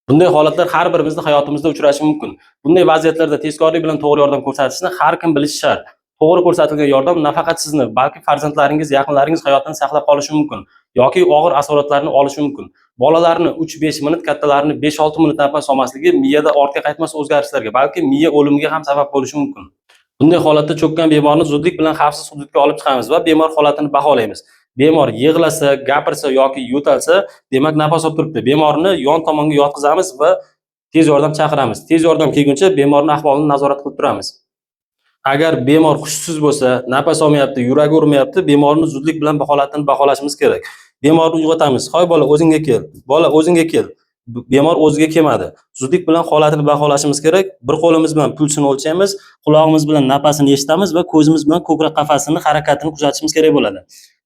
Bunday holatlar har birimizning hayotimizda uchrashi mumkin. Bunday vaziyatlarda tezkorlik bilan to'g'ri yordam ko'rsatishni har kim bilishi shart. To'g'ri ko'rsatilgan yordam nafaqat sizni, balki farzandlaringiz, yaqinlaringiz hayotini saqlab qolishi mumkin yoki og'ir asoratlarni olishi mumkin. Bolalarni 3-5 minut, kattalarni 5-6 minut nafas olmasligi miyada ortga qaytmas o'zgarishlarga, balki miya o'limiga ham sabab bo'lishi mumkin. Bunday holatda cho'kkan bemorni zudlik bilan xavfsiz hududga olib chiqamiz va bemor holatini baholaymiz. Bemor yig'lasa, gapirsa yoki yo'talsa, demak nafas olib turibdi. Bemorni yon tomonga yotqizamiz va tez yordam chaqiramiz. Tez yordam kelguncha bemorning ahvolini nazorat qilib turamiz. Agar bemor hushsiz bo'lsa, nafas olmayapti, yuragi urmayapti, bemorni zudlik bilan holatini baholashimiz kerak. Bemorni uyg'otamiz. "Hoy bola, o'zingga kel. Bola, o'zingga kel." Bemor o'ziga kelmadi. Zudlik bilan holatini baholashimiz kerak. Bir qo'limiz bilan pulsini o'lchaymiz, quloqimiz bilan nafasini eshitamiz va ko'zimiz bilan ko'krak qafasini harakatini kuzatishimiz kerak bo'ladi.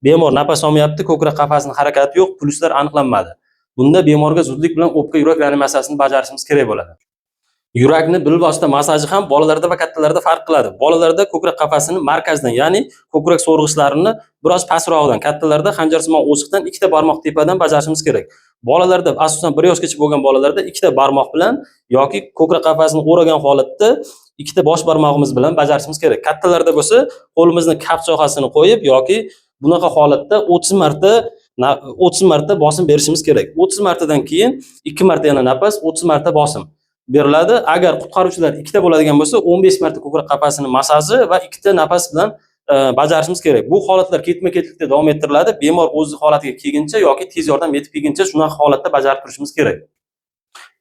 Bemor nafas olmayapti, ko'krak qafasining harakati yo'q, pulslar aniqlanmadi. Bunda bemorga zudlik bilan o'pka yurak reanimatsiyasini bajarishimiz kerak bo'ladi. Yurakni bilvosita massaji ham bolalarda va kattalarda farq qiladi. Bolalarda ko'krak qafasini markazdan, ya'ni ko'krak so'rg'ichlarini biroz pastroqdan, kattalarda xanjarsimon o'siqdan ikkita barmoq tepadan bajarishimiz kerak. Bolalarda, asosan 1 yoshgacha bo'lgan bolalarda ikkita barmoq bilan yoki ko'krak qafasini o'ragan holatda ikkita bosh barmog'imiz bilan bajarishimiz kerak. Kattalarda bo'lsa, qo'limizni kaf sohasini qo'yib yoki bunaqa holatda 30 marta bosim berishimiz kerak. 30 martadan keyin 2 marta yana nafas, 30 marta bosim beriladi. Agar qutqaruvchilar ikkita bo'ladigan bo'lsa, 15 marta ko'krak qafasini massaji va ikkita nafas bilan bajarishimiz kerak. Bu holatlar ketma-ketlikda davom ettiriladi. Bemor o'z holatiga kelguncha yoki tez yordam yetib kelguncha shunaqa holatda bajarib turishimiz kerak.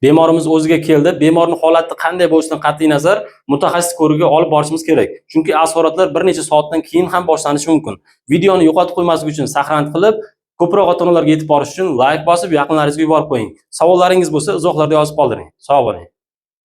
Bemorimiz o'ziga keldi. Bemorning holati qanday bo'lishidan qat'iy nazar mutaxassis ko'rigiga olib borishimiz kerak. Chunki asoratlar bir necha soatdan keyin ham boshlanishi mumkin. Videoni yo'qotib qo'ymaslik uchun saqlanib qilib, ko'proq ota-onalarga yetib borish uchun like bosib, yaqinlaringizga yuborib qo'ying. Savollaringiz bo'lsa, izohlarda yozib qoldiring. Sog' bo'ling.